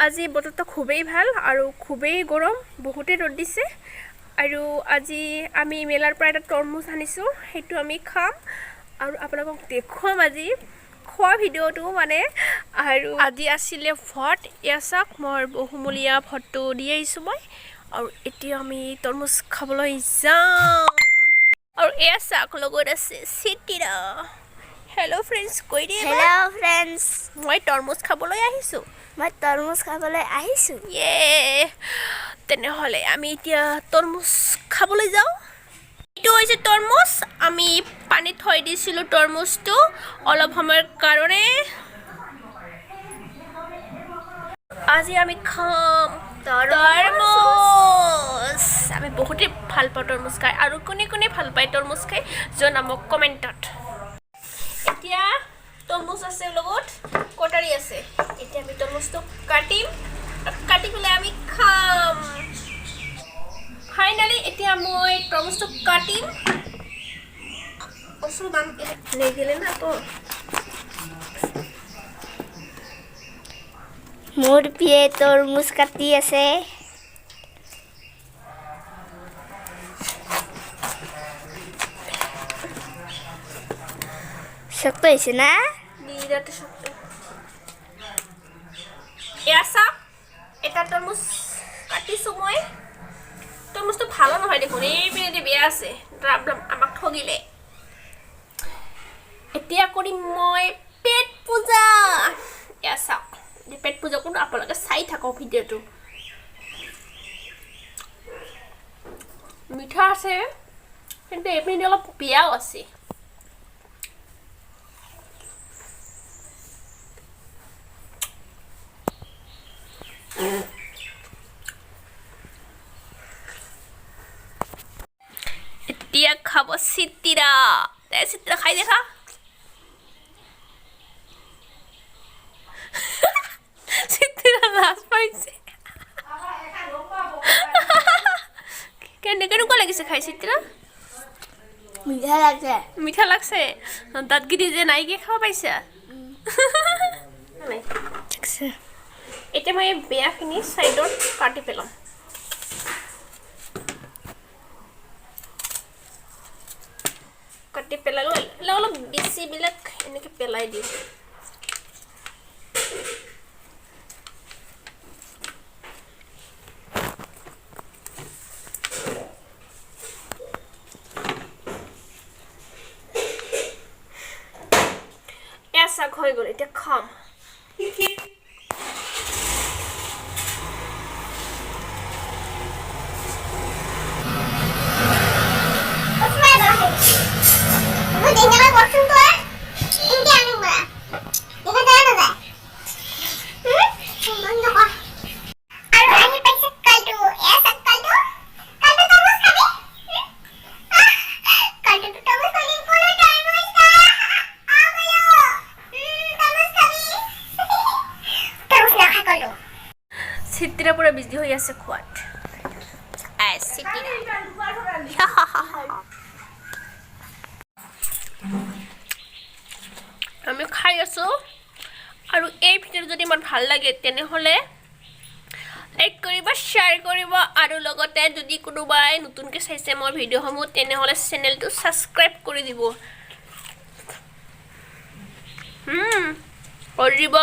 আজি বতৰটো খুবেই ভাল আৰু খুবেই গৰম বহুতে ৰ'দ দিছে আৰু আজি আমি মেলাৰ পৰা এটা তৰমুজ আনিছোঁ সেইটো আমি খাম আৰু আপোনালোকক দেখুৱাম আজি খোৱা ভিডিঅ'টো মানে আৰু আজি আছিলে ভট এয়া চাওক মই বহুমূলীয়া ভটটো দি আহিছোঁ মই আৰু এতিয়া আমি তৰমুজ খাবলৈ যাম আৰু এয়া চাওক লগত আছে চিটিৰা হেল্ল' ফ্ৰেণ্ডছ কৈ দিয়া হেল্ল' ফ্ৰেণ্ডছ মই তৰমুজ খাবলৈ আহিছোঁ ইয়ে তেনেহ'লে আমি এতিয়া তৰমুজ খাবলৈ যাওঁ এইটো হৈছে তৰমুজ আমি পানীত থৈ দিছিলোঁ তৰমুজটো অলপ সময়ৰ কাৰণে আজি আমি খাম তৰমুজ আমি বহুতে ভাল পাওঁ তৰমুজ খাই আৰু কোনে কোনে ভাল পায় তৰমুজ খাই জনাব কমেণ্টত এতিয়া তৰমুজ আছে লগত কটাৰী আছে এতিয়া আমি তৰমুজটো কাটি পেলাই আমি খাম ফাইনালি এতিয়া মই তৰমুজটো কাটিম ওচৰ দাম নেগিলে না তো মোৰ পিয়ে তৰমুজ কাটি আছে শক্ত হৈছে না বিৰাট শক্ত এয়া চাওক এটা তৰমুজ কাটিছোঁ মই তৰমুজটো ভালো নহয় দেখোন এইপিনেদি বেয়া আছে আমাক ঠগিলে এতিয়া কৰিম মই পেট পূজা এয়া চাওক পেট পূজা কৰোঁ আপোনালোকে চাই থাকক ভিডিঅ'টো মিঠা আছে কিন্তু এইপিনে অলপ বেয়াও আছে এতিয়া খাব চিটিৰা চিটিৰা খাই দেখা চিটিৰা লাজ পাইছে কেনেকুৱা লাগিছে খাই চিটিৰা মিঠা লাগছে দাঁতগিৰি যে নাইকে খাব পাইছা এতিয়া মই বেয়াখিনি চাইডত কাটি পেলাম কাটি পেলালোঁ অলপ বেছিবিলাক এনেকৈ পেলাই দিওঁ এয়া চাক হৈ গ'ল এতিয়া খাম চিটিৰা পুৰা বিজি হৈ আছে খোৱাত আমি খাই আছোঁ আৰু এই ভিডিঅ'টো যদি মোৰ ভাল লাগে তেনেহ'লে লাইক কৰিব শ্বেয়াৰ কৰিব আৰু লগতে যদি কোনোবাই নতুনকৈ চাইছে মোৰ ভিডিঅ'সমূহ তেনেহ'লে চেনেলটো ছাবস্ক্ৰাইব কৰি দিব কৰিব